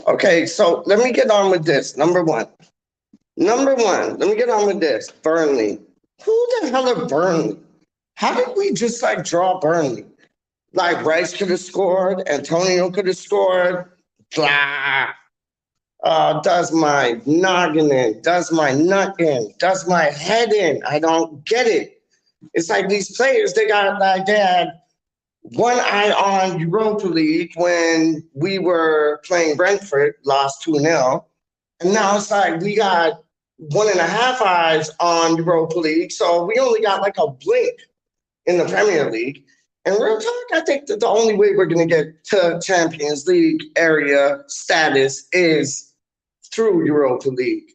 Okay, so let me get on with this. Number one, let me get on with this. Burnley. Who the hell are Burnley? How did we just like draw Burnley? Like Rice could have scored, Antonio could have scored. Blah. Does my noggin in, does my nut in, does my head in. I don't get it. It's like these players, they got like they had one eye on Europa League when we were playing Brentford, lost 2-0. And now it's like we got 1.5 eyes on Europa League. So we only got like a blink in the Premier League. And real talk, I think that the only way we're going to get to Champions League area status is through Europa League.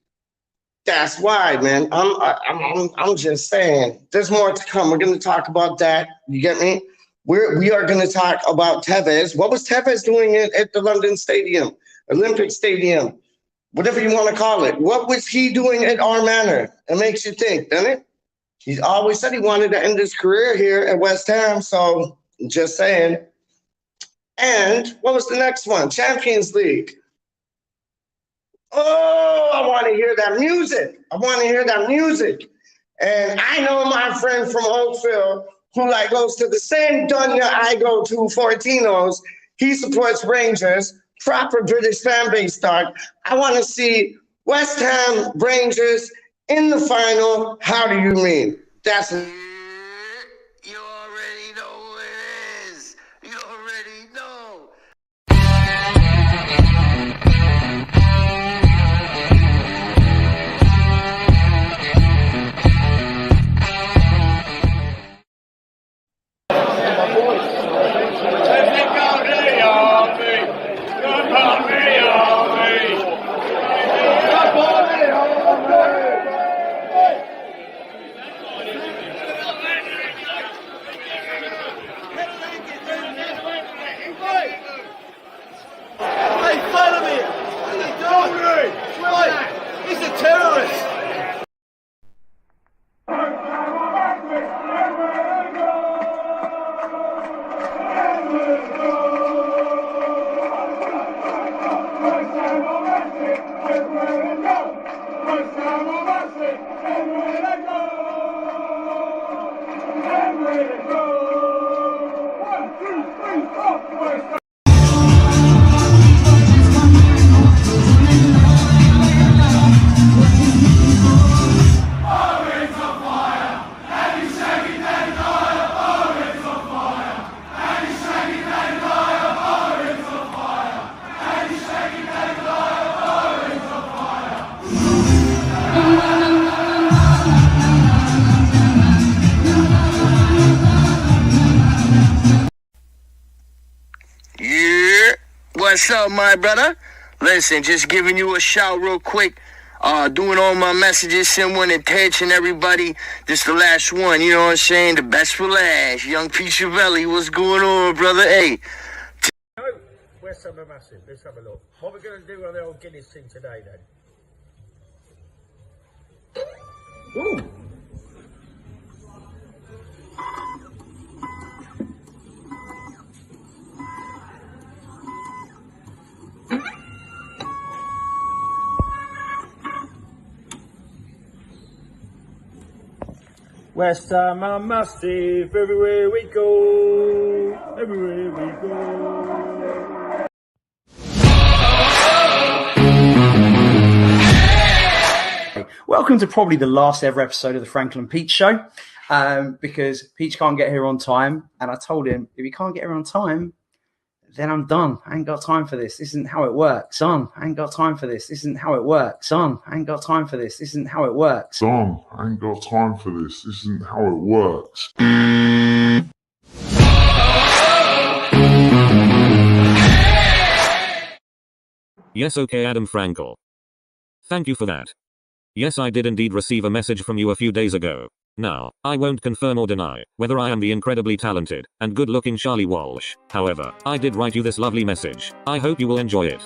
That's why, man. I'm just saying. There's more to come. We're going to talk about that. You get me? We are going to talk about Tevez. What was Tevez doing at the London Stadium, Olympic Stadium, whatever you want to call it? What was he doing at our Manor? It makes you think, doesn't it? He's always said he wanted to end his career here at West Ham, so just saying. And what was the next one? Champions League. Oh, I want to hear that music. And I know my friend from Oakville who like goes to the same dunya I go to, Fortinos. He supports Rangers, proper British fan base start. I want to see West Ham Rangers in the final. How do you mean? That's it. You already know who it is. You already know. He's a terrorist! What's up, my brother? Listen, just giving you a shout real quick. Doing all my messages, send one attention, everybody. This the last one, you know what I'm saying? The best for last. Young Pichavelli, what's going on, brother? Hey. Where's Summer Massive? Let's have a look. What we're going to do on the old Guinness thing today, then? Ooh. West Ham are massive, everywhere we go, everywhere we go. Welcome to probably the last ever episode of the Franklin Peach Show, because Peach can't get here on time, and I told him, if he can't get here on time, then I'm done. I ain't got time for this. This isn't how it works. Son, I ain't got time for this. This isn't how it works. Son, I ain't got time for this. This isn't how it works. Son, I ain't got time for this. This isn't how it works. Yes, okay, Adam Frankel. Thank you for that. Yes, I did indeed receive a message from you a few days ago. Now, I won't confirm or deny whether I am the incredibly talented and good-looking Charlie Walsh. However, I did write you this lovely message. I hope you will enjoy it.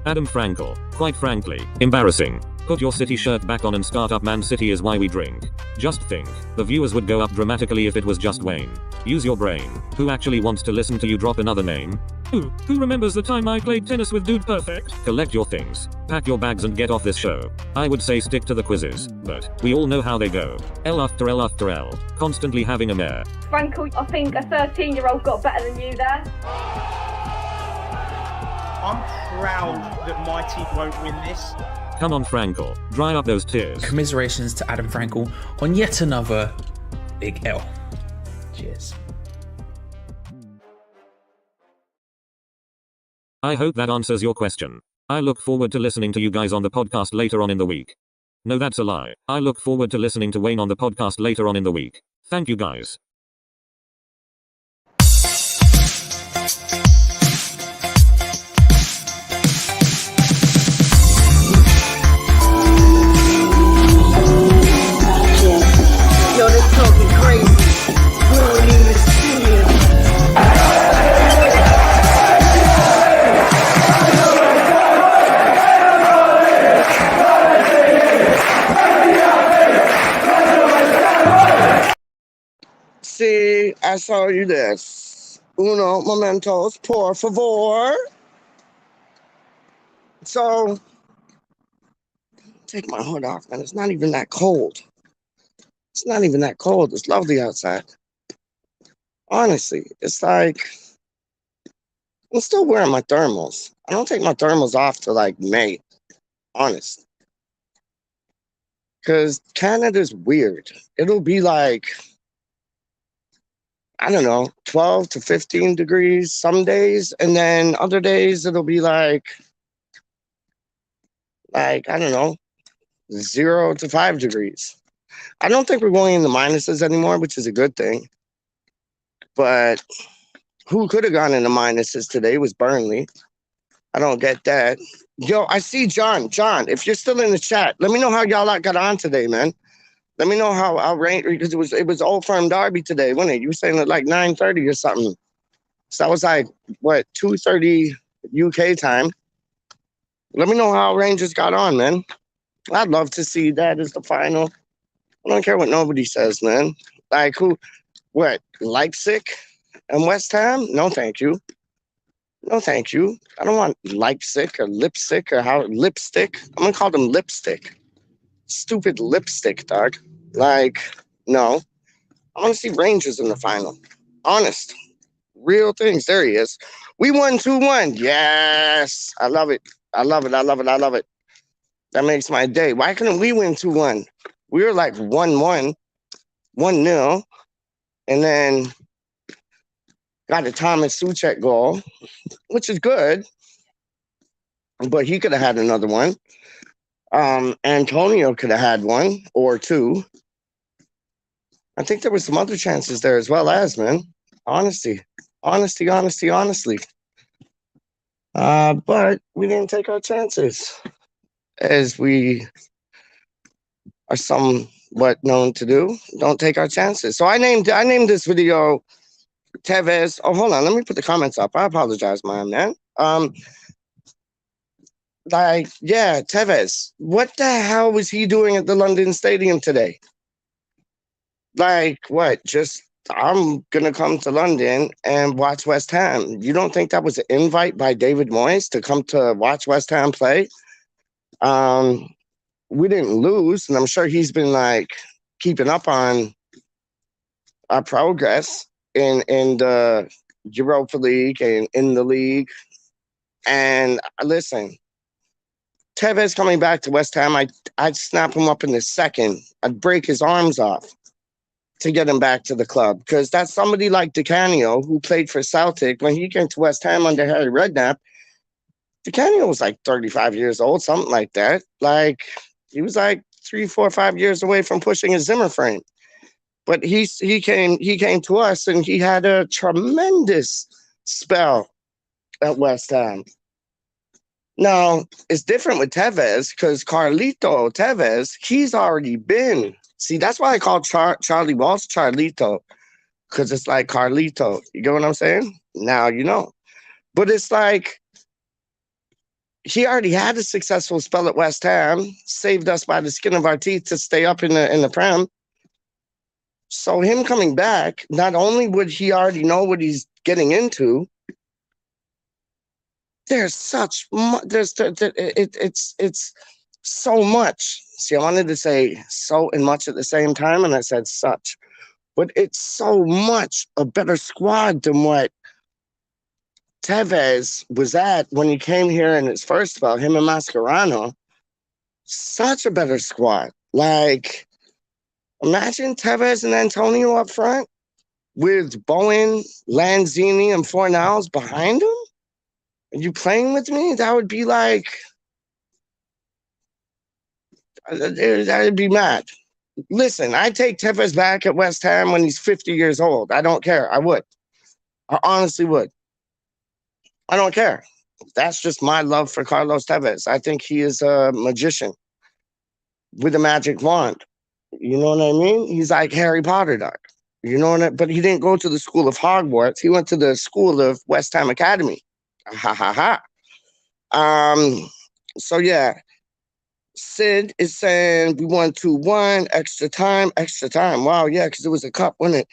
Adam Frankel, quite frankly, embarrassing. Put your City shirt back on and start up Man City is why we drink. Just think, the viewers would go up dramatically if it was just Wayne. Use your brain. Who actually wants to listen to you drop another name? Who remembers the time I played tennis with Dude Perfect? Collect your things, pack your bags and get off this show. I would say stick to the quizzes, but we all know how they go. L after L after L, constantly having a mare. Frankel, I think a 13-year-old got better than you there. I'm proud that my team won't win this. Come on Frankel, dry up those tears. Commiserations to Adam Frankel on yet another big L. Cheers. I hope that answers your question. I look forward to listening to you guys on the podcast later on in the week. No, that's a lie. I look forward to listening to Wayne on the podcast later on in the week. Thank you guys. Yo, they talking crazy. We don't even see it. See, I saw you this. Uno momentos, por favor. So, take my hood off, man. It's not even that cold. It's not even that cold. It's lovely outside. Honestly, it's like I'm still wearing my thermals. I don't take my thermals off till like May. Honest. Because Canada's weird. It'll be like, I don't know, 12 to 15 degrees some days. And then other days it'll be like, I don't know, 0 to 5 degrees. I don't think we're going in the minuses anymore, which is a good thing. But who could have gone in the minuses today was Burnley. I don't get that. Yo, I see John. John, if you're still in the chat, let me know how y'all got on today, man. Let me know how rain, because it was Old Firm Derby today, wasn't it? You were saying at like 9:30 or something. So that was like, what, 2:30 UK time. Let me know how Rangers got on, man. I'd love to see that as the final. I don't care what nobody says, man. Like who, what, Leipzig and West Ham? No, thank you. No, thank you. I don't want Leipzig or lipstick or how lipstick. I'm gonna call them lipstick. Stupid lipstick, dog. Like, no. I want to see Rangers in the final. Honest. Real things. There he is. We won 2-1. Yes. I love it. I love it. I love it. I love it. That makes my day. Why couldn't we win 2-1? We were like 1-1, 1-0, and then got a Thomas Suchek goal, which is good, but he could have had another one. Antonio could have had one or two. I think there were some other chances there as well as, man. Honestly. But we didn't take our chances, as we are somewhat known to do. Don't take our chances. So I named this video Tevez. Oh, hold on. Let me put the comments up. I apologize, my man. Yeah, Tevez. What the hell was he doing at the London Stadium today? Like, what? Just, I'm going to come to London and watch West Ham. You don't think that was an invite by David Moyes to come to watch West Ham play? We didn't lose, and I'm sure he's been like keeping up on our progress in the Europa League and in the league. And listen, Tevez coming back to West Ham, I'd snap him up in a second. I'd break his arms off to get him back to the club, because that's somebody like Di Canio, who played for Celtic. When he came to West Ham under Harry Redknapp, Di Canio was like 35 years old, something like that. Like, he was like 3, 4, 5 years away from pushing a Zimmer frame. But he came to us, and he had a tremendous spell at West Ham. Now, it's different with Tevez, because Carlito Tevez, he's already been. See, that's why I call Charlie Walsh Charlito, because it's like Carlito. You get what I'm saying? Now you know. But it's like, he already had a successful spell at West Ham, saved us by the skin of our teeth to stay up in the Prem. So him coming back, not only would he already know what he's getting into, there's such it's so much. See, I wanted to say so and much at the same time, and I said such, but it's so much a better squad than what Tevez was at when he came here in his first spell, him and Mascherano. Such a better squad. Like, imagine Tevez and Antonio up front with Bowen, Lanzini, and Fornals behind him. Are you playing with me? That would be like, I'd be mad. Listen, I take Tevez back at West Ham when he's 50 years old. I don't care. I would. I honestly would. I don't care. That's just my love for Carlos Tevez. I think he is a magician with a magic wand. You know what I mean? He's like Harry Potter, dog. You know what I mean? But he didn't go to the school of Hogwarts. He went to the school of West Ham Academy. Ha ha ha. So yeah. Sid is saying we won 2-1, extra time. Wow, yeah, because it was a cup, wasn't it?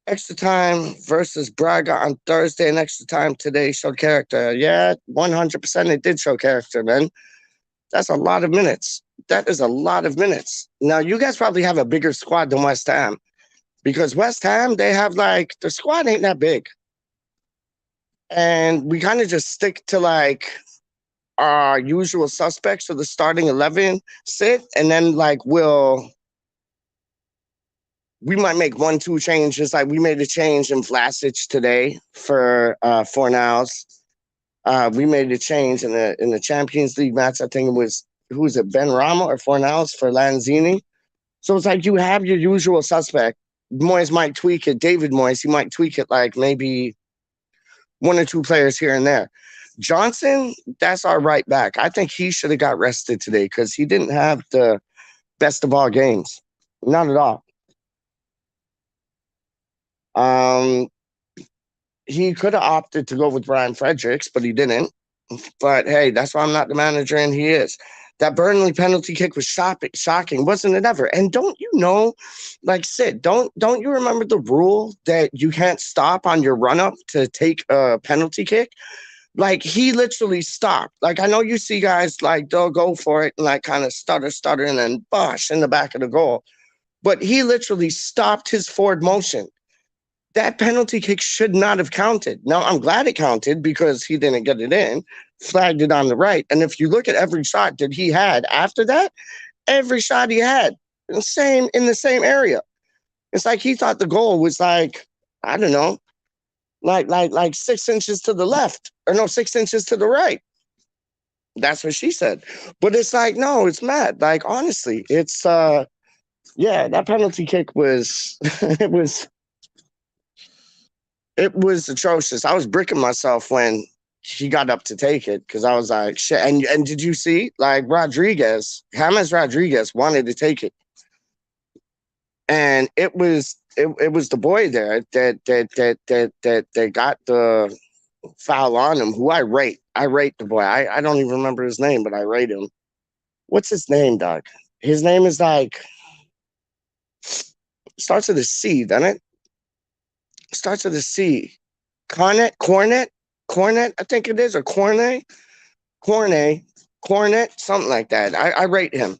Extra time versus Braga on Thursday, and extra time today showed character. Yeah, 100% it did show character, man. That's a lot of minutes. That is a lot of minutes. Now, you guys probably have a bigger squad than West Ham, because West Ham, they have like, the squad ain't that big. And we kind of just stick to like our usual suspects for the starting 11 sit, and then like we might make 1-2 changes. Like we made a change in Vlasic today for Fornals. We made a change in the Champions League match. I think it was, who was it, Ben Rama or Fornals for Lanzini. So it's like you have your usual suspect. Moyes might tweak it. David Moyes, he might tweak it like maybe 1 or 2 players here and there. Johnson, that's our right back. I think he should have got rested today because he didn't have the best of all games. Not at all. He could have opted to go with Brian Fredericks, but he didn't. But hey, that's why I'm not the manager, and he is. That Burnley penalty kick was shocking, wasn't it ever? And don't you know, like Sid, don't you remember the rule that you can't stop on your run-up to take a penalty kick? Like, he literally stopped. Like, I know you see guys, like, they'll go for it and, like, kind of stutter, and then bosh in the back of the goal. But he literally stopped his forward motion. That penalty kick should not have counted. Now, I'm glad it counted because he didn't get it in, flagged it on the right. And if you look at every shot that he had after that, every shot he had, in the same area. It's like he thought the goal was like, I don't know, like 6 inches to the left, or no, 6 inches to the right. That's what she said. But it's like, no, it's mad. Like, honestly, it's yeah, that penalty kick was it was atrocious. I was bricking myself when he got up to take it because I was like, shit. And did you see, like, James Rodriguez wanted to take it, and it was the boy there that got the foul on him, who I rate. I rate the boy. I don't even remember his name, but I rate him. What's his name, Doug? His name is like, starts with a C, doesn't it? Starts with a C. Cornet, I think it is, or Cornet, something like that. I rate him.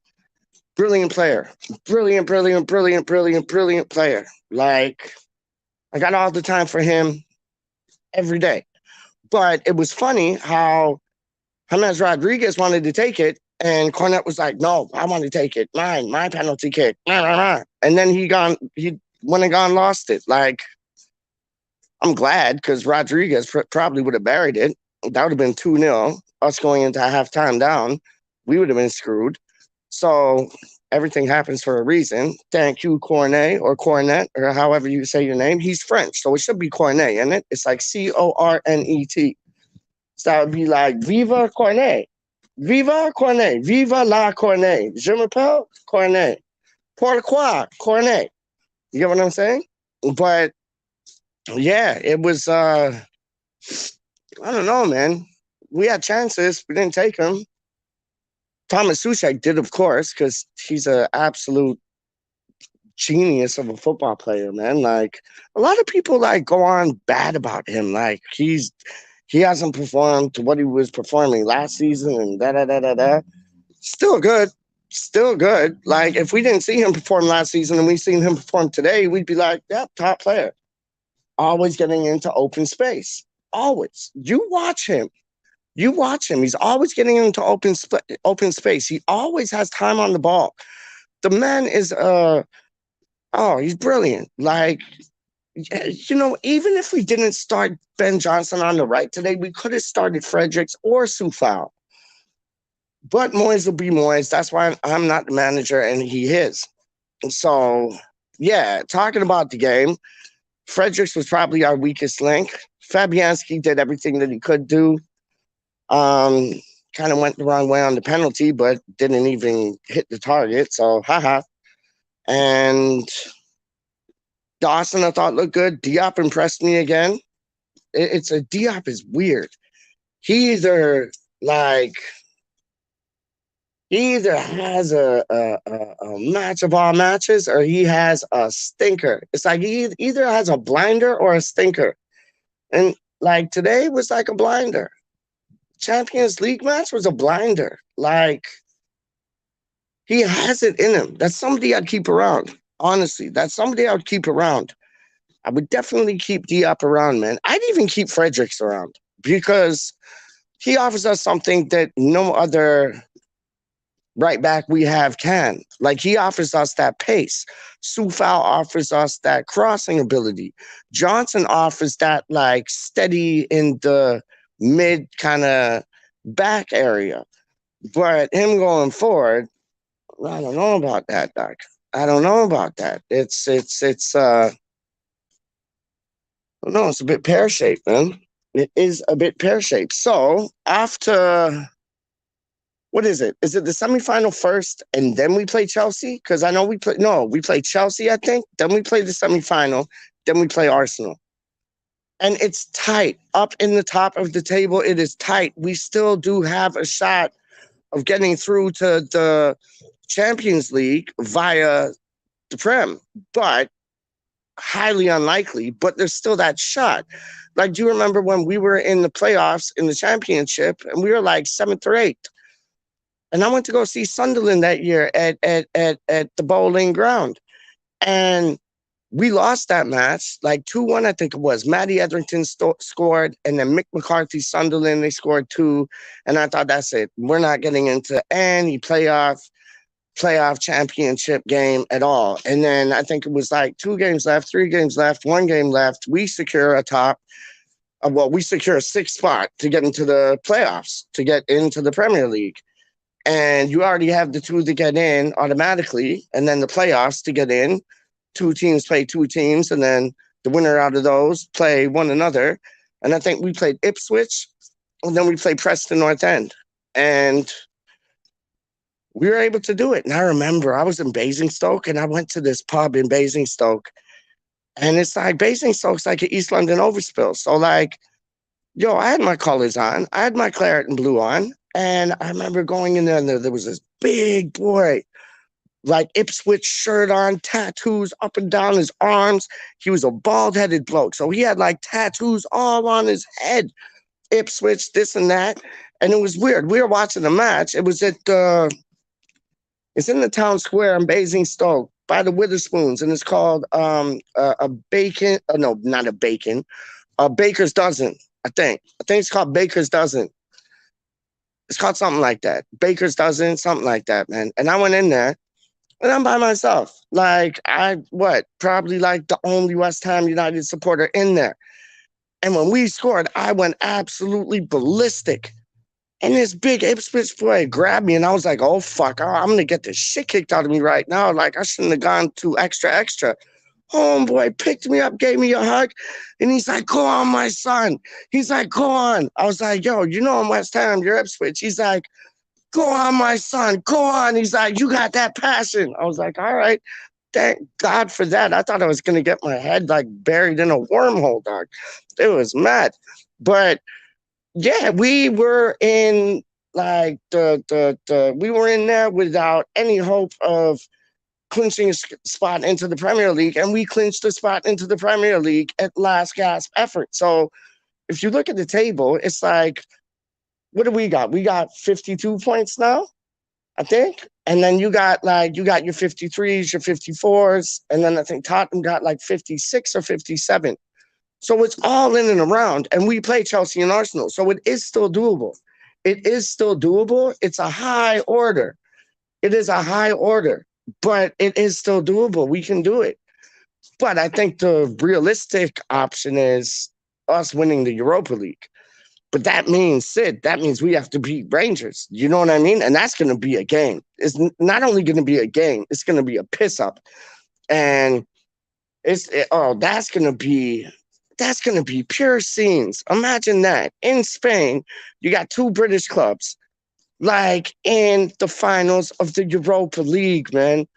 Brilliant player. Brilliant player. Like, I got all the time for him every day. But it was funny how James Rodriguez wanted to take it, and Cornet was like, no, I want to take it. My penalty kick. And then he went and lost it. Like, I'm glad, because Rodriguez probably would have buried it. That would have been 2-0. Us going into halftime down, we would have been screwed. So everything happens for a reason. Thank you, Cornet, or however you say your name. He's French, so it should be Cornet, isn't it? It's like Cornet. So that would be like, Viva Cornet. Viva Cornet. Viva la Cornet. Je m'appelle Cornet. Pourquoi Cornet? You get what I'm saying? But yeah, it was, I don't know, man. we had chances. We didn't take them. Thomas Suchek did, of course, because he's an absolute genius of a football player, man. Like, a lot of people like go on bad about him. Like, he hasn't performed to what he was performing last season and da. Still good. Still good. Like, if we didn't see him perform last season and we seen him perform today, we'd be like, yep, top player. Always getting into open space. Always. You watch him. He's always getting into open space. He always has time on the ball. The man is he's brilliant. Like, even if we didn't start Ben Johnson on the right today, we could have started Fredericks or Sufal. But Moyes will be Moyes. That's why I'm not the manager and he is. So, yeah, talking about the game, Fredericks was probably our weakest link. Fabianski did everything that he could do. Kind of went the wrong way on the penalty, but didn't even hit the target. So, haha. And Dawson, I thought, looked good. Diop impressed me again. Diop is weird. He either has a match of all matches or he has a stinker. It's like he either has a blinder or a stinker. And like today was like a blinder. Champions League match was a blinder. Like, he has it in him. That's somebody I'd keep around. Honestly, that's somebody I would keep around. I would definitely keep Diop around, man. I'd even keep Fredericks around because he offers us something that no other right back we have can. Like, he offers us that pace. Sufal offers us that crossing ability. Johnson offers that, like, steady in the mid kind of back area. But him going forward, I don't know about that, Doc. I don't know about that. It's I don't know, it's a bit pear-shaped, man. It is a bit pear-shaped. So after, what is it? Is it the semifinal first and then we play Chelsea? Because I know we play Chelsea, I think. Then we play the semifinal. Then we play Arsenal. And it's tight. Up in the top of the table, it is tight. We still do have a shot of getting through to the Champions League via the Prem, but highly unlikely. But there's still that shot. Like, do you remember when we were in the playoffs in the Championship and we were like 7th or 8th? And I went to go see Sunderland that year at the Bowling Ground. And we lost that match, like 2-1, I think it was. Matty Etherington scored, and then Mick McCarthy, Sunderland, they scored 2. And I thought, that's it. We're not getting into any playoff championship game at all. And then I think it was like 2 games left, 3 games left, 1 game left. We secure a 6th spot to get into the playoffs, to get into the Premier League. And you already have the 2 to get in automatically, and then the playoffs to get in. 2 teams play 2 teams, and then the winner out of those play one another. And I think we played Ipswich, and then we played Preston North End. And we were able to do it. And I remember I was in Basingstoke, and I went to this pub in Basingstoke. And it's like Basingstoke's like an East London overspill. So, like, I had my colors on. I had my claret and blue on. And I remember going in there, and there was this big boy, like Ipswich shirt on, tattoos up and down his arms. He was a bald-headed bloke. So he had like tattoos all on his head. Ipswich, this and that. And it was weird. We were watching the match. It was it's in the town square in Basingstoke by the Witherspoons. And it's called a Baker's Dozen, I think. I think it's called Baker's Dozen. It's called something like that. Baker's Dozen, something like that, man. And I went in there. And I'm by myself. Like, probably like the only West Ham United supporter in there. And when we scored, I went absolutely ballistic. And this big Ipswich boy grabbed me, and I was like, oh, fuck, I'm going to get the shit kicked out of me right now. Like, I shouldn't have gone too extra. Homeboy picked me up, gave me a hug, and he's like, go on, my son. He's like, go on. I was like, yo, I'm West Ham, you're Ipswich. He's like, go on, my son, go on. He's like, you got that passion. I was like, all right, thank God for that. I thought I was going to get my head like buried in a wormhole, dog. It was mad. But yeah, we were in like we were in there without any hope of clinching a spot into the Premier League, and we clinched a spot into the Premier League at last gasp effort. So if you look at the table, it's like, what do we got? We got 52 points now, I think. And then you got your 53s, your 54s, and then I think Tottenham got like 56 or 57. So it's all in and around, and we play Chelsea and Arsenal. So it is still doable. It is still doable. It's a high order. It is a high order, but it is still doable. We can do it. But I think the realistic option is us winning the Europa League. But that means, Sid, that means we have to beat Rangers. You know what I mean? And that's going to be a game. It's not only going to be a game, it's going to be a piss up. And that's going to be pure scenes. Imagine that. In Spain, you got two British clubs, like in the finals of the Europa League, man.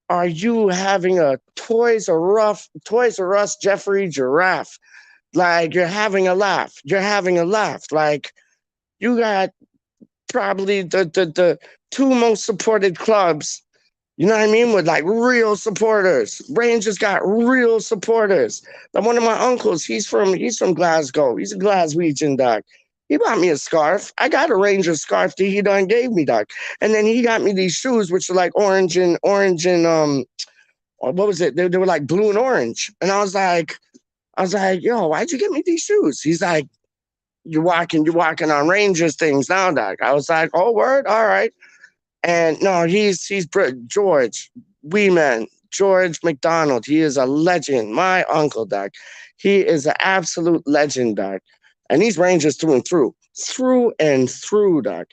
Are you having a Toys R Us Jeffrey Giraffe? Like, you're having a laugh. You're having a laugh. Like, you got probably the two most supported clubs, you know what I mean, with like real supporters. Rangers got real supporters. Like, one of my uncles, he's from Glasgow. He's a Glaswegian, dog. He bought me a scarf. I got a Rangers scarf that he done gave me, dog. And then he got me these shoes, which are like orange and what was it? They were like blue and orange. And I was like, yo, why'd you get me these shoes? He's like, you're walking on Rangers things now, dog. I was like, oh, word? All right. And no, he's George Weeman, George McDonald. He is a legend. My uncle, dog. He is an absolute legend, dog. And he's Rangers through and through, dog.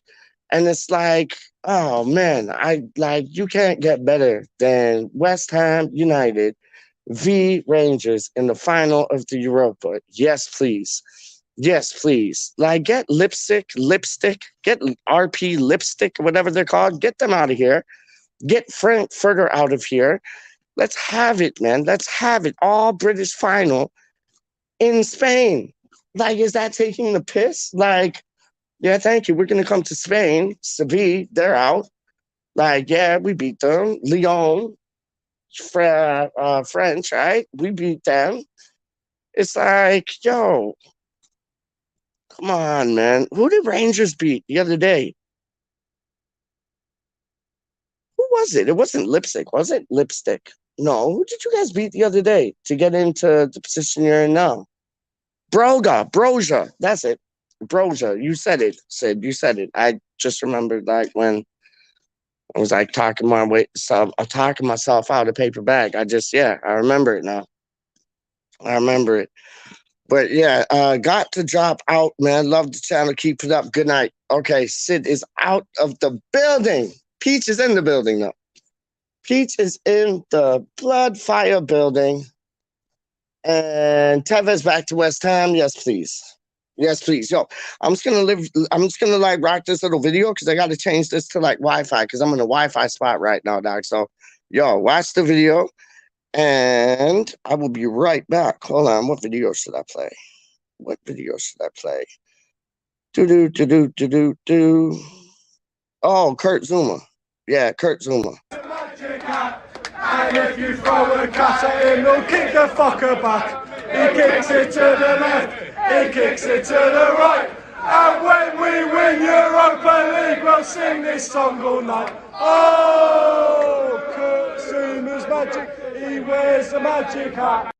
And it's like, oh man, you can't get better than West Ham United v Rangers in the final of the Europa. Yes, please. Yes, please. Like, get lipstick, get RP lipstick, whatever they're called. Get them out of here. Get Frankfurter out of here. Let's have it, man. Let's have it. All British final in Spain. Like, is that taking the piss? Like, yeah, thank you. We're going to come to Spain. Seville, they're out. Like, yeah, we beat them. Lyon, French, right? We beat them. It's like, yo, come on, man. Who did Rangers beat the other day? Who was it? It wasn't Lipstick, was it? Lipstick. No, who did you guys beat the other day to get into the position you're in now? Broja. That's it. Broja. You said it, Sid. You said it. I just remembered, like, when I was like talking myself out of paper bag. I remember it now. I remember it. But yeah, got to drop out, man. Love the channel. Keep it up. Good night. Okay, Sid is out of the building. Peach is in the building now. Peach is in the blood fire building. And Tevez back to West Ham. Yes, please. Yes, please. Yo, I'm just gonna like rock this little video because I gotta change this to like Wi-Fi because I'm in a Wi-Fi spot right now, dog. So yo, watch the video and I will be right back. Hold on, what video should I play? Do. Oh, Kurt Zuma. Yeah, Kurt Zuma. And if you throw a cat at him, he'll kick the fucker back. He kicks it to the left, he kicks it to the right. And when we win Europa League, we'll sing this song all night. Oh, Kurt Zuma's magic, he wears the magic hat.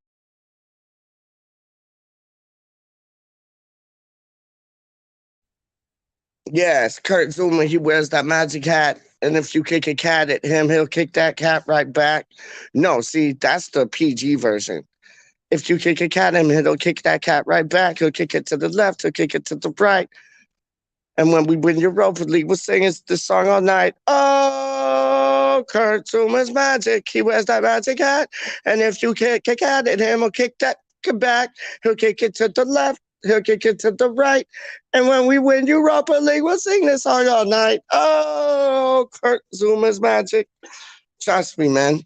Yes, Kurt Zuma, he wears that magic hat. And if you kick a cat at him, he'll kick that cat right back. No, see, that's the PG version. If you kick a cat at him, he'll kick that cat right back. He'll kick it to the left. He'll kick it to the right. And when we win Europa League, we'll sing this song all night. Oh, Kurt Zuma's magic. He wears that magic hat. And if you kick a cat at him, he'll kick that back. He'll kick it to the left. He'll kick it to the right. And when we win Europa League, we'll sing this song all night. Oh, Kurt Zuma's magic. Trust me, man.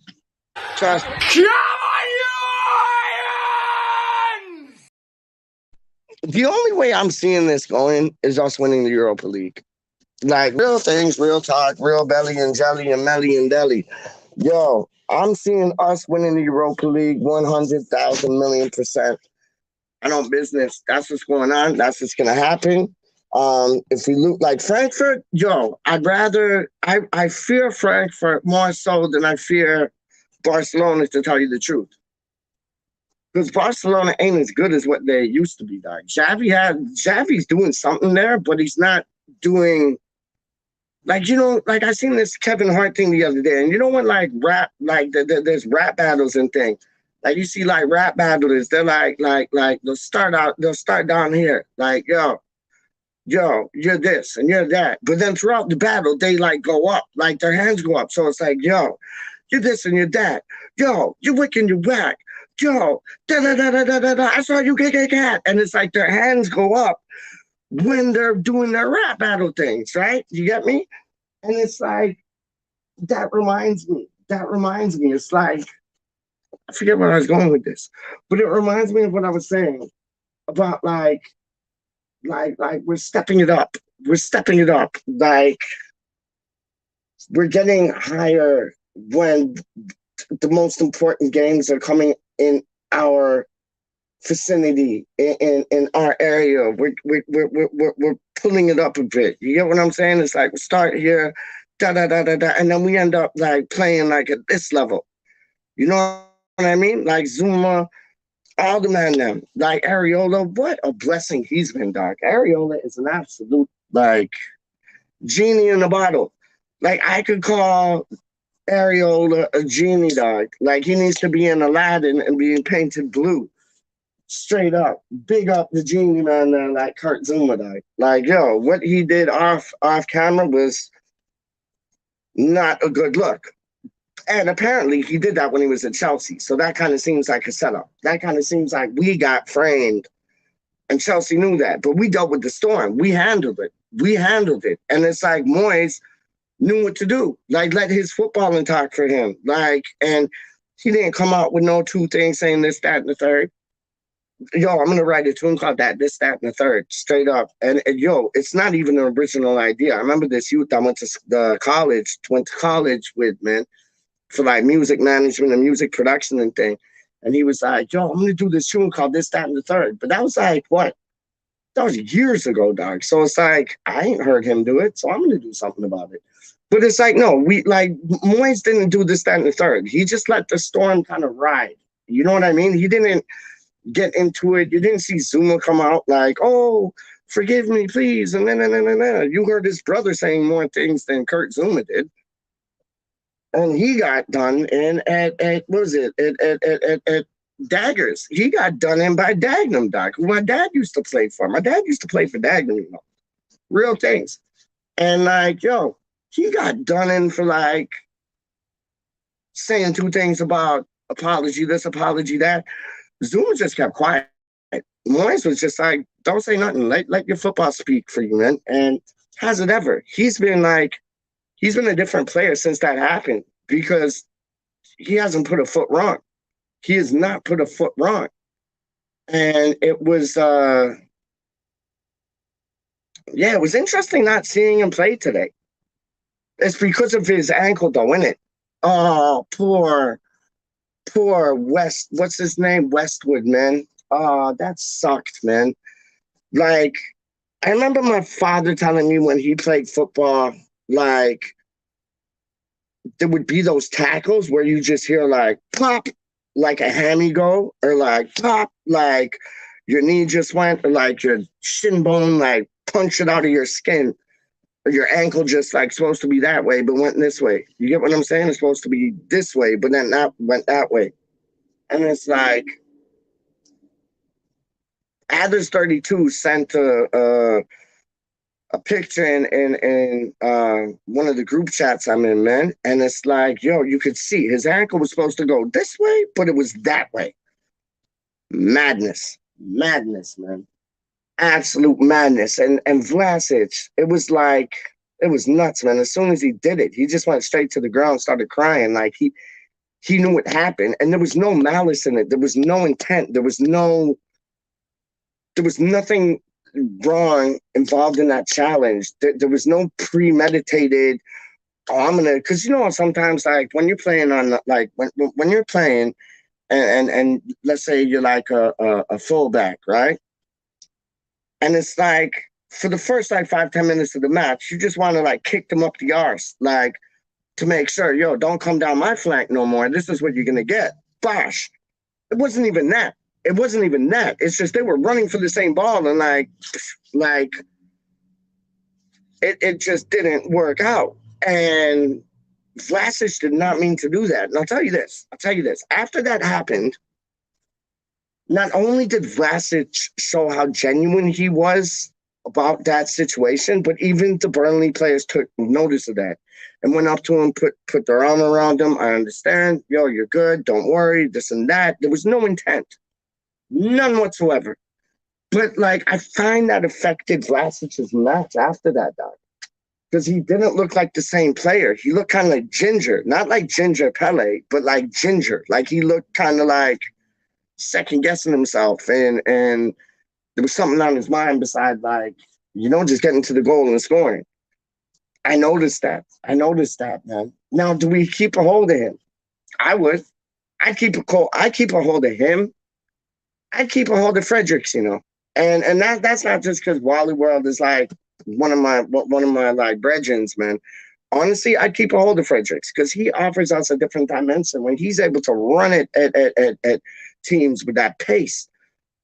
Trust me. The only way I'm seeing this going is us winning the Europa League. Like real things, real talk, real belly and jelly and melly and deli. Yo, I'm seeing us winning the Europa League 100,000 million%. I know business. That's what's going on. That's what's gonna happen. If we look like Frankfurt, yo, I fear Frankfurt more so than I fear Barcelona, to tell you the truth. Because Barcelona ain't as good as what they used to be, dog. Xavi's doing something there, but he's not doing like, like I seen this Kevin Hart thing the other day, and when like rap, like there's rap battles and things. Like you see like rap battlers, they're like they'll start down here, like yo, you're this and you're that. But then throughout the battle, they like go up, like their hands go up. So it's like, yo, you're this and you're that. Yo, you're wick and you're whack. Yo, da da da da da da da. I saw you get. And it's like their hands go up when they're doing their rap battle things, right? You get me? And it's like, that reminds me. It's like, I forget where I was going with this, but it reminds me of what I was saying about like we're stepping it up. Like we're getting higher when the most important games are coming in our vicinity, in our area. We're pulling it up a bit. You get what I'm saying? It's like we start here, da da da da da, and then we end up like playing like at this level. You know what I mean? Like Zuma, all the man them, like Areola. What a blessing he's been, dog. Areola is an absolute like genie in a bottle. Like I could call Areola a genie, dog. Like he needs to be in Aladdin and being painted blue. Straight up. Big up the genie man there, like Kurt Zuma, dog. Like, yo, what he did off camera was not a good look. And apparently he did that when he was at Chelsea. So that kind of seems like a setup. That kind of seems like we got framed and Chelsea knew that. But we dealt with the storm. We handled it. And it's like Moyes knew what to do. Like, let his footballing talk for him. Like, and he didn't come out with no two things saying this, that, and the third. Yo, I'm going to write a tune called that, this, that, and the third, straight up. And yo, it's not even an original idea. I remember this youth I went to college with, man, for like music management and music production and thing. And he was like, yo, I'm going to do this tune called this, that, and the third. But that was like, what? That was years ago, dog. So it's like, I ain't heard him do it, so I'm going to do something about it. But it's like, no, Moyes didn't do this, that, and the third. He just let the storm kind of ride. You know what I mean? He didn't get into it. You didn't see Zuma come out like, oh, forgive me, please. And then, you heard his brother saying more things than Kurt Zuma did. And he got done in at what was it? At Daggers. He got done in by Dagenham, Doc, who my dad used to play for. My dad used to play for Dagenham, you know. Real things. And like, yo, he got done in for like saying two things about apology this, apology that. Zuma just kept quiet. Moyes was just like, don't say nothing. Let your football speak for you, man. And has it ever? He's been a different player since that happened because he hasn't put a foot wrong. He has not put a foot wrong. And it was, it was interesting not seeing him play today. It's because of his ankle, though, isn't it? Oh, poor West. What's his name? Westwood, man. Oh, that sucked, man. Like, I remember my father telling me when he played football, like, there would be those tackles where you just hear like pop, like a hammy go, or like pop, like your knee just went, or like your shin bone like punched it out of your skin, or your ankle just like supposed to be that way but went this way. You get what I'm saying? It's supposed to be this way, but then that went that way. And it's like Adders 32 sent a picture in one of the group chats I'm in, man. And it's like, yo, you could see his ankle was supposed to go this way, but it was that way. Madness, man. Absolute madness. And Vlasic, it was nuts, man. As soon as he did it, he just went straight to the ground, started crying. Like he knew what happened. And there was no malice in it. There was no intent. There was no There was nothing wrong involved in that challenge. There was no premeditated, oh, I'm gonna, because you know sometimes like when you're playing on like when you're playing and let's say you're like a fullback, right? And it's like for the first like 5-10 minutes of the match, you just want to like kick them up the arse, like to make sure, yo, don't come down my flank no more. This is what you're gonna get. Bosh. It wasn't even that. It wasn't even that. It's just they were running for the same ball and like it just didn't work out. And Vlasic did not mean to do that. And I'll tell you this. After that happened, not only did Vlasic show how genuine he was about that situation, but even the Burnley players took notice of that and went up to him, put their arm around him. I understand. Yo, you're good. Don't worry. This and that. There was no intent. None whatsoever. But, like, I find that affected Vlasic's match after that, dog. Because he didn't look like the same player. He looked kind of like Ginger. Not like Ginger Pele, but like Ginger. Like, he looked kind of like second-guessing himself. And there was something on his mind besides, like, just getting to the goal and scoring. I noticed that, man. Now, do we keep a hold of him? I would. I'd keep a hold of him. I'd keep a hold of Fredericks, and that's not just because Wally World is like one of my like brethrens, man. Honestly, I'd keep a hold of Fredericks because he offers us a different dimension when he's able to run it at teams with that pace.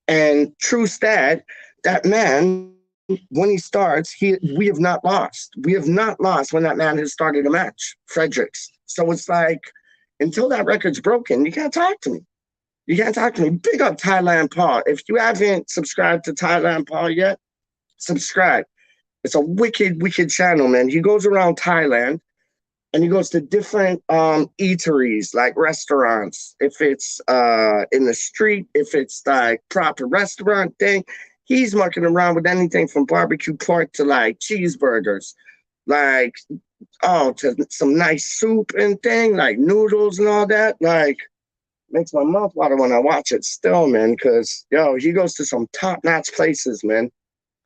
And true stat, that man, when he starts, we have not lost. We have not lost when that man has started a match, Fredericks. So it's like, until that record's broken, you can't talk to me. Big up Thailand Paul. If you haven't subscribed to Thailand Paul yet, subscribe. It's a wicked, wicked channel, man. He goes around Thailand and he goes to different eateries, like restaurants. If it's in the street, if it's like proper restaurant thing, he's mucking around with anything from barbecue pork to like cheeseburgers, like, to some nice soup and thing, like noodles and all that. Like, makes my mouth water when I watch it still, man, because, he goes to some top-notch places, man.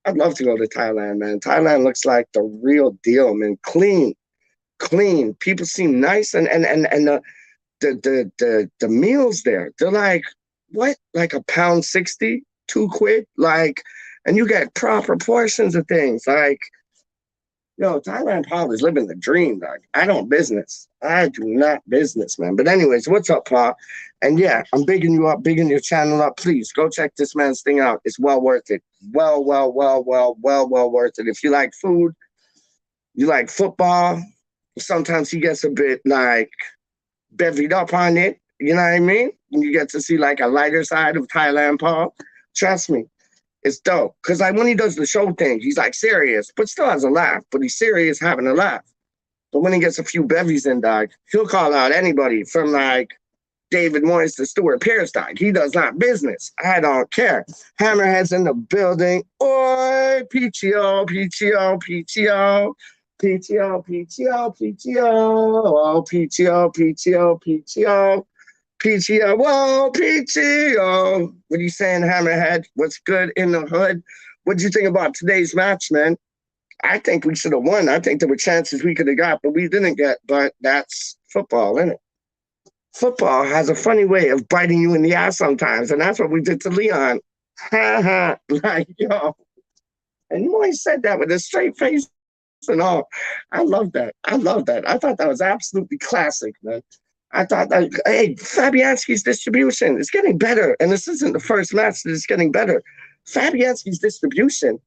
I'd love to go to Thailand, man. Thailand looks like the real deal, man. Clean. People seem nice, and the meals there, they're like, what? Like £1.60, £2, like, and you get proper portions of things, like, Thailand Paul is living the dream, dog. I don't business. I do not business, man. But anyways, what's up, Paul? And yeah, I'm bigging you up, bigging your channel up. Please go check this man's thing out. It's well worth it. Well worth it. If you like food, you like football, sometimes he gets a bit like bevied up on it. You know what I mean? And you get to see like a lighter side of Thailand Paul. Trust me. It's dope. Because like when he does the show thing, he's like serious, but still has a laugh. But he's serious having a laugh. But when he gets a few bevies in, dog, he'll call out anybody from like David Moyes to Stuart Pearce, dog. He does not business. I don't care. Hammerhead's in the building. Oi, PTO. PTO, whoa, PTO. What are you saying, Hammerhead? What's good in the hood? What do you think about today's match, man? I think we should have won. I think there were chances we could have got, but we didn't get. But that's football, isn't it? Football has a funny way of biting you in the ass sometimes, and that's what we did to Leon. Like, yo. And you always said that with a straight face and all. I love that. I thought that was absolutely classic, man. I thought that, hey, Fabianski's distribution is getting better. And this isn't the first match that is getting better. Fabianski's distribution,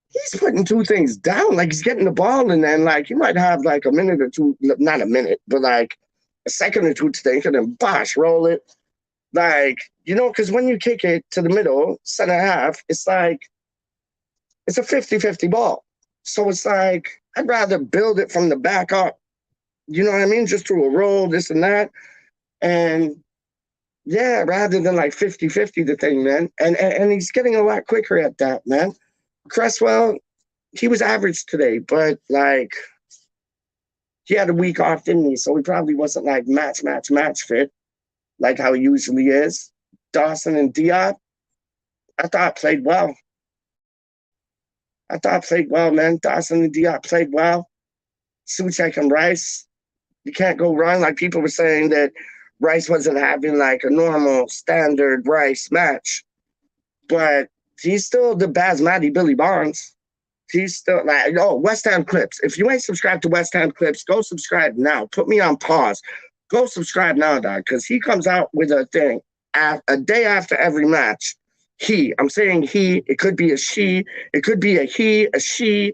he's putting two things down. Like, he's getting the ball, and then, like, he might have, like, a minute or two, not a minute, but, like, a second or two to think, and then, bosh, roll it. Like, because when you kick it to the middle, center half, it's like, it's a 50-50 ball. So it's like, I'd rather build it from the back up. You know what I mean? Just through a roll, this and that. And yeah, rather than like 50-50 the thing, man. And he's getting a lot quicker at that, man. Cresswell, he was average today, but like he had a week off, didn't he? So he probably wasn't like match fit, like how he usually is. Dawson and Diop, I thought I played well. I thought I played well, man. Dawson and Diop played well. Suchek and Rice, you can't go wrong. Like people were saying that Rice wasn't having like a normal standard Rice match, but he's still the basmati Billy Bonds. He's still like, oh, West Ham Clips. If you ain't subscribed to West Ham Clips, go subscribe now. Put me on pause. Go subscribe now, dog, because he comes out with a thing a day after every match. I'm saying he, it could be a she, it could be a he, a she,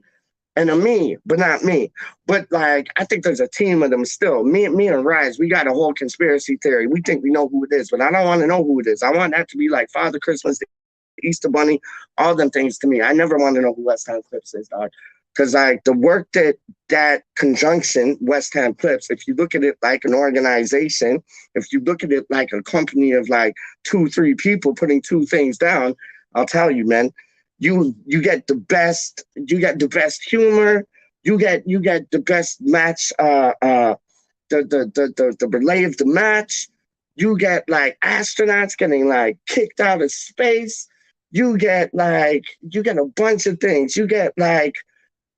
and a me, but not me. But like, I think there's a team of them still. Me and Rise, we got a whole conspiracy theory. We think we know who it is, but I don't want to know who it is. I want that to be like Father Christmas, the Easter Bunny, all them things to me. I never want to know who West Ham Clips is, dog. Because like the work that conjunction, West Ham Clips, if you look at it like an organization, if you look at it like a company of like 2-3 people putting 2 things down, I'll tell you, man, you get the best, humor, you get the best match, the relay of the match, you get like astronauts getting like kicked out of space, you get a bunch of things, you get like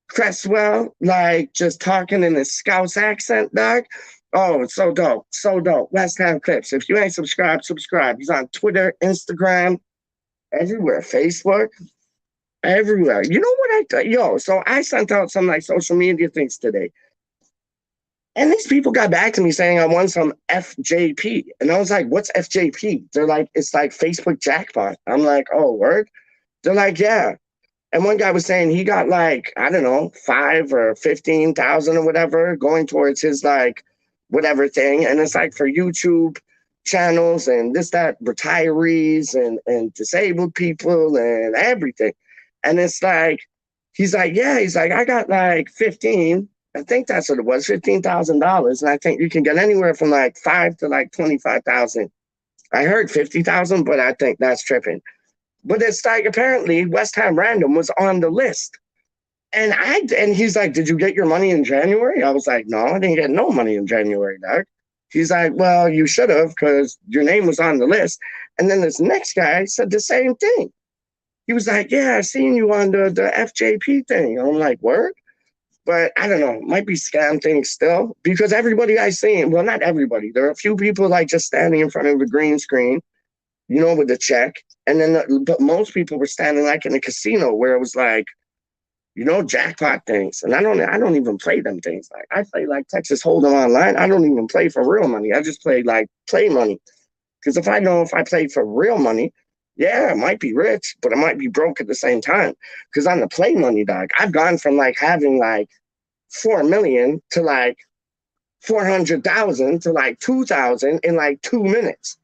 Cresswell, like just talking in a Scouse accent, dog. Oh, it's so dope. So dope. West Ham Clips. If you ain't subscribed, subscribe. He's on Twitter, Instagram, everywhere. Facebook, everywhere. You know what I thought? Yo, so I sent out some like social media things today. And these people got back to me saying I won some FJP. And I was like, what's FJP? They're like, it's like Facebook jackpot. I'm like, oh, word? They're like, yeah. And one guy was saying he got like, I don't know, 5 or 15,000 or whatever going towards his like whatever thing. And it's like for YouTube channels and this, that, retirees and disabled people and everything. And it's like, he's like, I got like 15. I think that's what it was, $15,000. And I think you can get anywhere from like 5 to like 25,000. I heard 50,000, but I think that's tripping. But it's like apparently West Ham Random was on the list. And he's like, did you get your money in January? I was like, no, I didn't get no money in January, dog. He's like, well, you should have because your name was on the list. And then this next guy said the same thing. He was like, yeah, I seen you on the FJP thing. I'm like, word? But I don't know, might be scam things still. Because everybody I seen, well, not everybody. There are a few people like just standing in front of a green screen, you know, with a check. And then, but most people were standing like in a casino where it was like, you know, jackpot things. And I don't even play them things. Like I play like Texas Hold'em online. I don't even play for real money. I just play like play money. Because if I played for real money, yeah, I might be rich, but I might be broke at the same time. Because on the play money, dog, I've gone from like having like 4 million to like 400,000 to like 2,000 in like 2 minutes.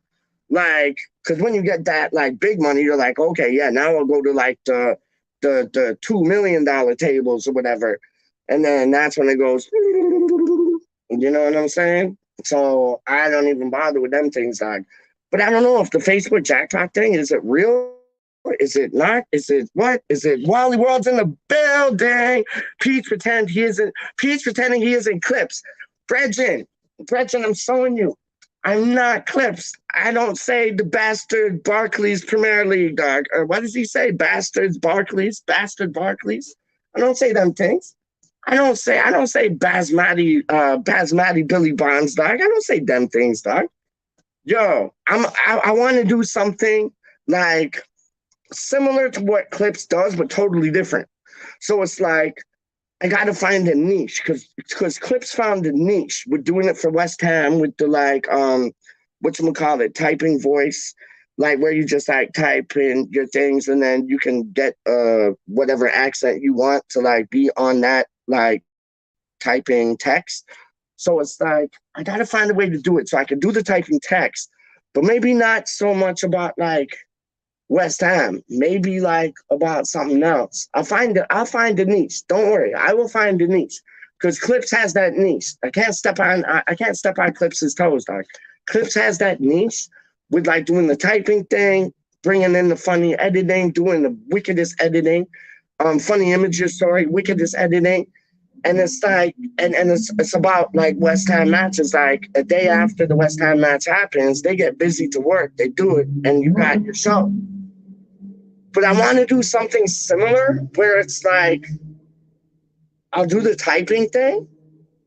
Like, because when you get that like big money, you're like, okay, yeah, now I'll go to like the $2 million tables or whatever, and then that's when it goes. You know what I'm saying? So I don't even bother with them things, dog. But I don't know if the Facebook jackpot thing, is it real? Is it not? Is it what? Is it Wally World's in the building? Pete's pretending he isn't Clips. Brethren, I'm showing you. I'm not Clips. I don't say the bastard Barclays Premier League, dog. Or what does he say? Bastard Barclays. I don't say them things. I don't say basmati Billy Bonds, dog. I don't say them things, dog. Yo, I want to do something like similar to what Clips does, but totally different. So it's like I got to find a niche because Clips found a niche with doing it for West Ham with the like whatchamacallit, typing voice, like where you just like type in your things and then you can get whatever accent you want to like be on that like typing text. So it's like I got to find a way to do it so I can do the typing text, but maybe not so much about like West Ham, maybe like about something else. I'll find a niche. Don't worry, I will find a niche because Clips has that niche. I can't step on Clips' toes, dog. Clips has that niche with like doing the typing thing, bringing in the funny editing, doing the wickedest editing, funny images, wickedest editing. And it's like, and it's about like West Ham matches. Like a day after the West Ham match happens, they get busy to work. They do it, and you got your show. But I want to do something similar where it's like I'll do the typing thing,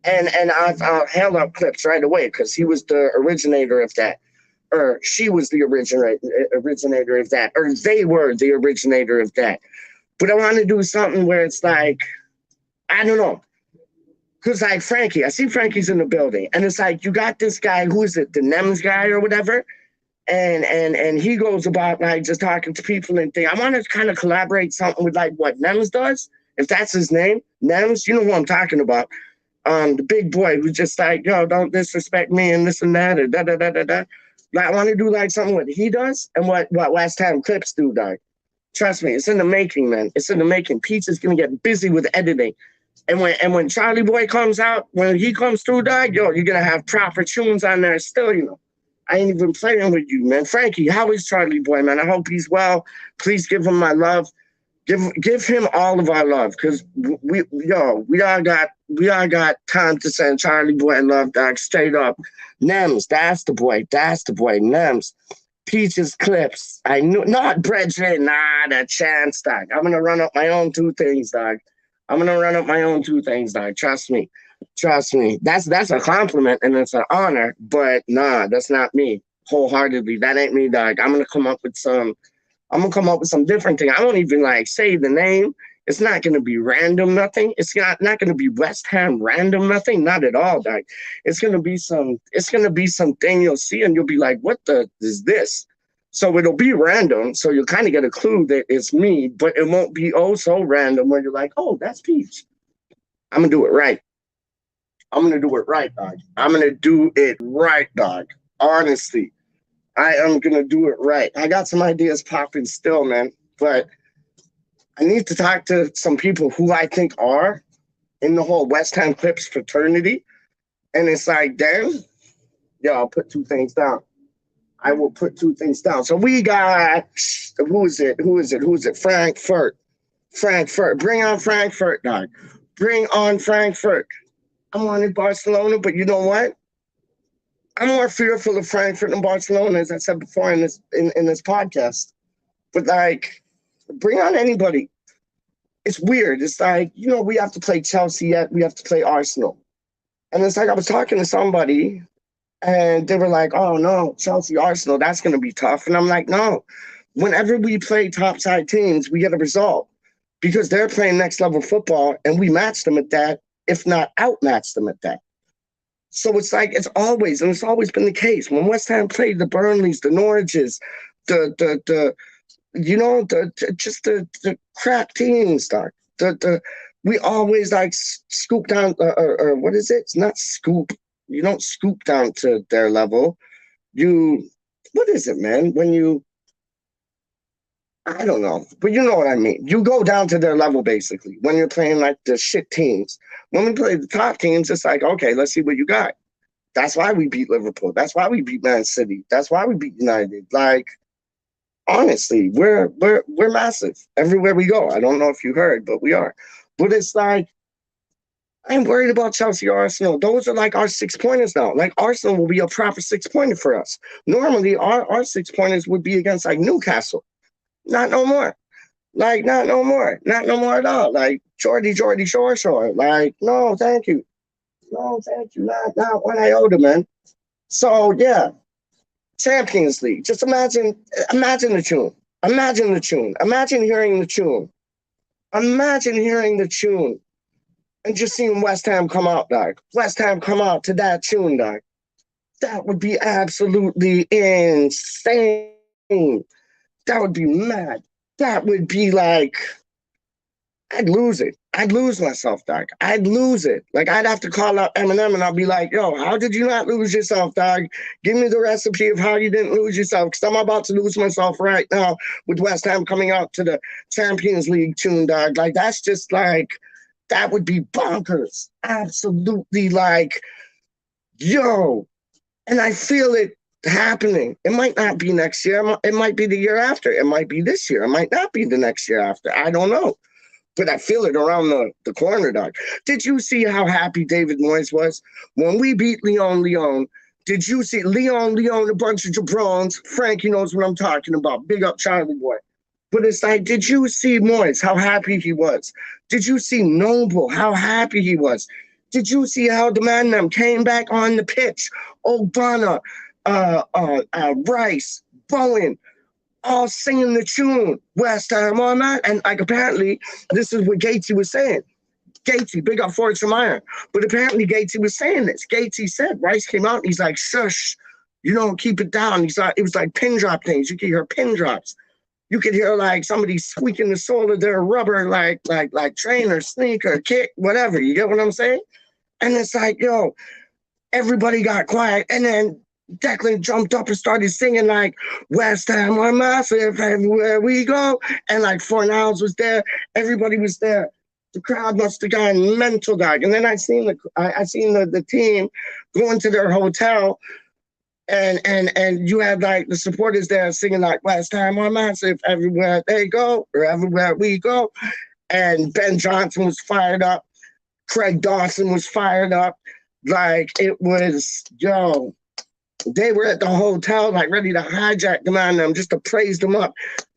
and I'll hand out clips right away because he was the originator of that, or she was the originator of that, or they were the originator of that. But I want to do something where it's like, I don't know. Because like Frankie, I see Frankie's in the building, and it's like you got this guy, who is it, the NEMS guy or whatever, and he goes about like just talking to people and things. I want to kind of collaborate something with like what NEMS does, if that's his name, NEMS. You know who I'm talking about? The big boy who's just like, yo, don't disrespect me and this and that, or da da da da da. Like I want to do like something what he does and what West Ham Clips do, dog. Trust me, it's in the making, man. It's in the making. Pete's is gonna get busy with editing. And when Charlie Boy comes out, when he comes through, dog, yo, you're gonna have proper tunes on there still, you know. I ain't even playing with you, man. Frankie, how is Charlie Boy, man? I hope he's well. Please give him my love. Give him all of our love, because we all got time to send Charlie Boy love, dog, straight up. Nems, that's the boy, Nems. Peaches Clips. I knew not Brethren, not a chance, dog. I'm gonna run up my own two things, dog. Trust me. That's a compliment and it's an honor, but nah, that's not me. Wholeheartedly. That ain't me, dog. I'm gonna come up with some different thing. I won't even like say the name. It's not gonna be random nothing. It's not gonna be West Ham random nothing. Not at all, dog. It's gonna be something you'll see and you'll be like, what the is this? So it'll be random. So you'll kind of get a clue that it's me, but it won't be oh so random where you're like, oh, that's Peach. I'm gonna do it right. Dog. Honestly, I am gonna do it right. I got some ideas popping still, man, but I need to talk to some people who I think are in the whole West Ham Clips fraternity. And it's like, damn, yo, I'll put two things down. I will put two things down. So we got, who is it? Frankfurt. Bring on Frankfurt, dog. Bring on Frankfurt. I wanted Barcelona, but you know what? I'm more fearful of Frankfurt than Barcelona, as I said before in this podcast. But like, bring on anybody. It's weird. It's like, you know, we have to play Chelsea yet. We have to play Arsenal. And it's like I was talking to somebody and they were like, oh, no, Chelsea, Arsenal, that's going to be tough. And I'm like, no. Whenever we play top-side teams, we get a result because they're playing next level football and we match them at that, if not outmatch them at that. So it's like it's always been the case. When West Ham played the Burnleys, the Norwiches, the crap teams, dog. We always like scoop down, or what is it? It's not scoop. You don't scoop down to their level. What is it, man? I don't know, but you know what I mean. You go down to their level, basically, when you're playing like the shit teams. When we play the top teams, it's like, okay, let's see what you got. That's why we beat Liverpool. That's why we beat Man City. That's why we beat United. Like, honestly, we're massive everywhere we go. I don't know if you heard, but we are. But it's like, I'm worried about Chelsea or Arsenal. Those are like our 6-pointers now. Like Arsenal will be a proper 6-pointer for us. Normally, our 6-pointers would be against like Newcastle. Not no more. Like, not no more. Not no more at all. Like, Jordy, Shore. Like, no, thank you. No, thank you. Not one iota, man. So, yeah. Champions League. Just imagine the tune. Imagine hearing the tune. And just seeing West Ham come out, dog. West Ham come out to that tune, dog. That would be absolutely insane. That would be mad. That would be like, I'd lose it. I'd lose myself, dog. I'd lose it. Like, I'd have to call up Eminem and I'll be like, yo, how did you not lose yourself, dog? Give me the recipe of how you didn't lose yourself, because I'm about to lose myself right now with West Ham coming out to the Champions League tune, dog. Like, that's just like, that would be bonkers. Absolutely, like, yo. And I feel it happening. It might not be next year. It might be the year after. It might be this year. It might not be the next year after. I don't know. But I feel it around the corner, dog. Did you see how happy David Moyes was when we beat Lyon? Did you see Lyon, a bunch of jabrones? Frankie knows what I'm talking about. Big up Charlie Boy. But it's like, did you see Moyes, how happy he was? Did you see Noble, how happy he was? Did you see how the man them came back on the pitch? O'Connor, Rice, Bowen, all singing the tune, West Ham on that. And like apparently, this is what Gatesy was saying. Gatesy, big up Forrest from Iron. But apparently Gatesy was saying this. Gatesy said, Rice came out and he's like, shush, you don't keep it down. He's like, it was like pin drop things. You could hear pin drops. You could hear like somebody squeaking the sole of their rubber, like trainer, sneaker, kick, whatever. You get what I'm saying? And it's like, yo, everybody got quiet. And then Declan jumped up and started singing like West Ham are massive everywhere we go. And like Fornals was there. Everybody was there. The crowd must have gone mental, dog. And then I seen the team go into their hotel. And you had like the supporters there singing like West Ham are massive everywhere they go or everywhere we go. And Ben Johnson was fired up. Craig Dawson was fired up. Like it was, yo, they were at the hotel like ready to hijack them on them just to praise them up,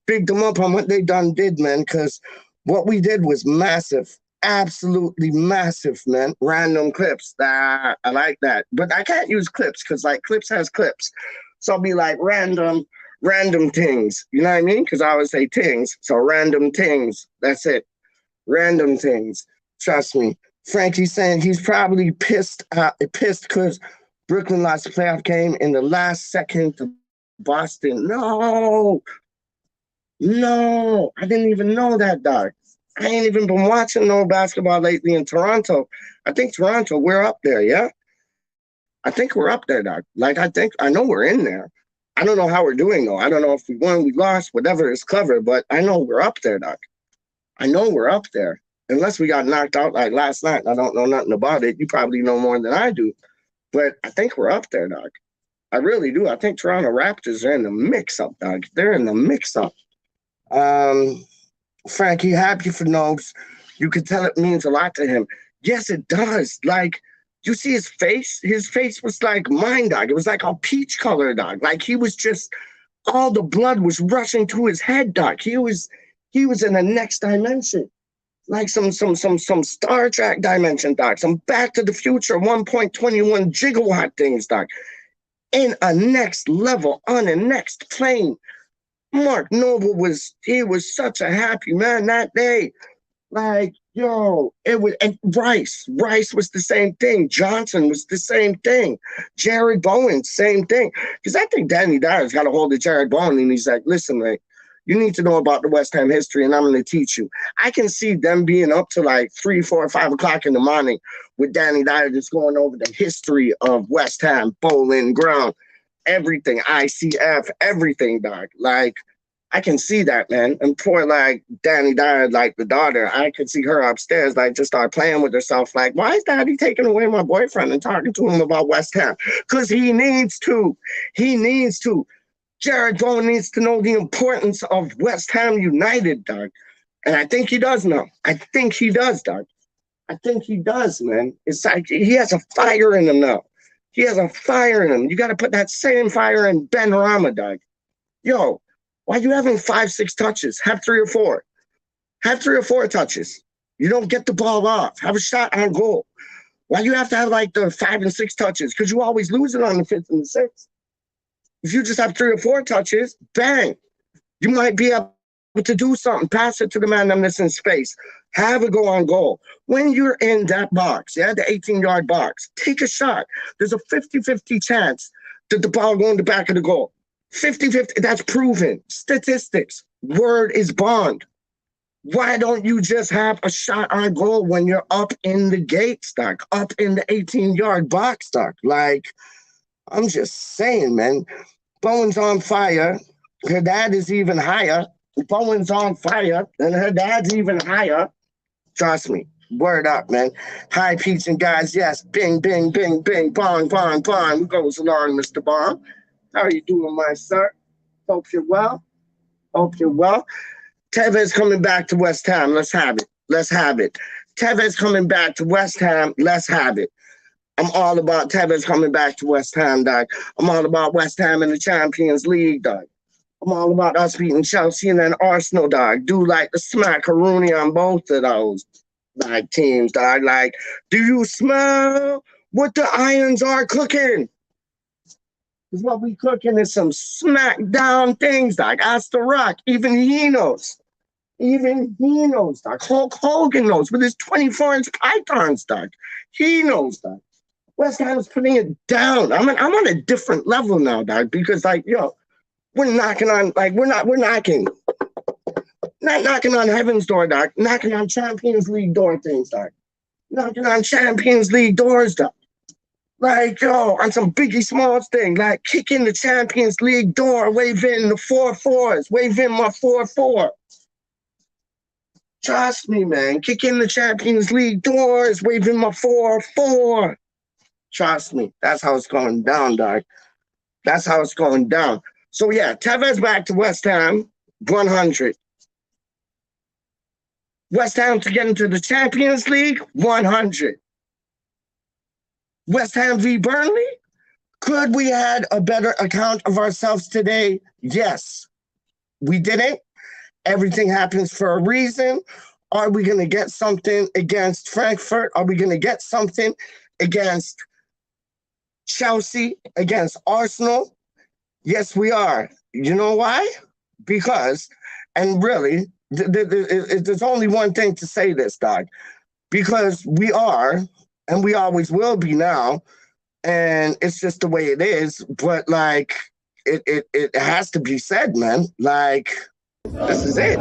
big them up on what they did, man. Because what we did was massive. Absolutely massive, man. Random clips. I like that. But I can't use clips because like clips has clips. So I'll be like random things. You know what I mean? Because I always say things. So random things. That's it. Random things. Trust me. Frankie's saying he's probably pissed because Brooklyn lost the playoff game in the last second to Boston. No. I didn't even know that, dog. I ain't even been watching no basketball lately in Toronto. I think Toronto, we're up there, yeah? I think we're up there, dog. Like, I know we're in there. I don't know how we're doing, though. I don't know if we won, we lost, whatever is clever, but I know we're up there, dog. I know we're up there. Unless we got knocked out like last night. I don't know nothing about it. You probably know more than I do. But I think we're up there, dog. I really do. I think Toronto Raptors are in the mix-up, dog. They're in the mix-up. Frankie, happy for Nobes. You can tell it means a lot to him. Yes, it does. Like, you see his face? His face was like mine, dog. It was like a peach color, dog. Like he was just, all the blood was rushing to his head, dog. He was in the next dimension. Like some Star Trek dimension, dog. Some Back to the Future 1.21 gigawatt things, dog. In a next level, on the next plane. Mark Noble was such a happy man that day. Like, yo, it was, and Rice was the same thing. Johnson was the same thing. Jared Bowen, same thing. Because I think Danny Dyer's got a hold of Jared Bowen and he's like, listen, man, you need to know about the West Ham history and I'm going to teach you. I can see them being up to like 3, 4, 5 o'clock in the morning with Danny Dyer just going over the history of West Ham, Bowling Ground, everything, ICF, everything, dog. Like, I can see that, man. And poor, like, Danny Dyer, like, the daughter, I could see her upstairs, like, just start playing with herself. Like, why is Daddy taking away my boyfriend and talking to him about West Ham? Because he needs to. He needs to. Jared Bowen needs to know the importance of West Ham United, dog. And I think he does now. I think he does, dog. I think he does, man. It's like he has a fire in him now. He has a fire in him. You got to put that same fire in Ben Rama, dog. Yo, why are you having 5, 6 touches? Have 3 or 4. Have 3 or 4 touches. You don't get the ball off. Have a shot on goal. Why you have to have like the 5 and 6 touches? Because you always lose it on the 5th and the 6th. If you just have 3 or 4 touches, bang, you might be able to do something. Pass it to the man that's in space. Have a go on goal. When you're in that box, yeah, the 18-yard box, take a shot. There's a 50-50 chance that the ball go in the back of the goal. 50-50, that's proven. Statistics. Word is bond. Why don't you just have a shot on goal when you're up in the gate, Doc? Up in the 18-yard box, Doc? Like, I'm just saying, man. Bowen's on fire. Her dad is even higher. Bowen's on fire, and her dad's even higher. Trust me. Word up, man. Hi, Peach and guys. Yes, bing, bing, bing, bing, bong, bong, bong. What goes along, Mr. Bong? How are you doing, my sir? Hope you're well. Hope you're well. Tevez coming back to West Ham. Let's have it. Let's have it. Tevez coming back to West Ham. Let's have it. I'm all about Tevez coming back to West Ham, dog. I'm all about West Ham in the Champions League, dog. I'm all about us beating Chelsea and then Arsenal, dog. Do like the smackaroonie on both of those like teams, dog. Like, do you smell what the irons are cooking? Because what we cooking is some smackdown things, dog. Ask The Rock. Even he knows. Even he knows, dog. Hulk Hogan knows with his 24-inch pythons, dog. He knows, dog. West Ham is putting it down. I'm on a different level now, dog, because like, yo, we're knocking on, like, we're knocking. Not knocking on heaven's door, dog. Knocking on Champions League door things, dog. Knocking on Champions League doors, dog. Like, yo, on some Biggie Smalls thing, like kicking the Champions League door, waving the 4-4s, waving my 4-4. Trust me, man. Kicking the Champions League doors, waving my 4-4. Trust me. That's how it's going down, dog. That's how it's going down. So, yeah, Tevez back to West Ham, 100. West Ham to get into the Champions League, 100. West Ham v. Burnley, could we had a better account of ourselves today? Yes. We didn't. Everything happens for a reason. Are we going to get something against Frankfurt? Are we going to get something against Chelsea, against Arsenal? Yes, we are. You know why? Because, and really, there's only one thing to say this, dog. Because we are, and we always will be now, and it's just the way it is. But like, it has to be said, man. Like, this is it.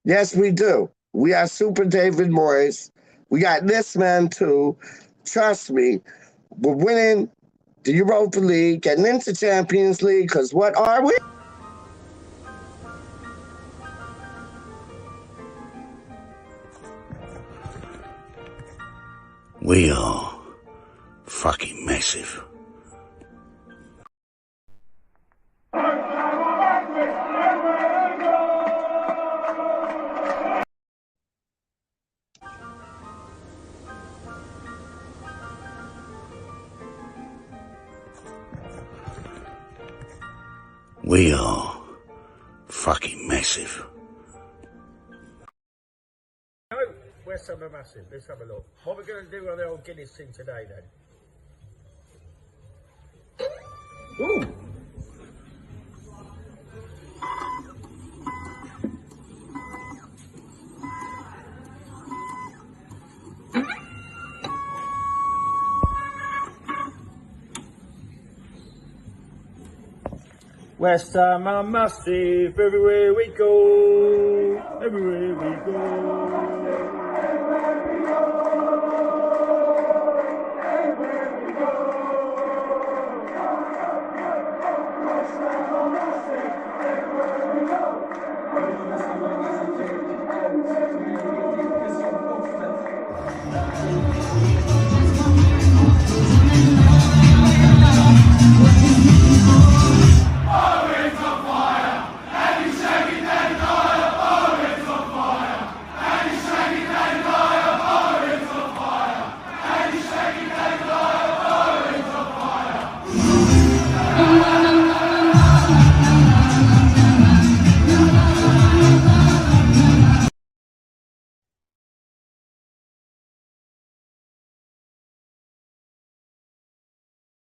Yes, we do. We are Super David Moyes. We got this man too. Trust me, we're winning the Europa League, getting into Champions League, because what are we? We are fucking massive. We are fucking massive. West Ham are massive. Let's have a look. What are we going to do on the old Guinness thing today then? Ooh. West Ham are massive everywhere we go. Everywhere we go.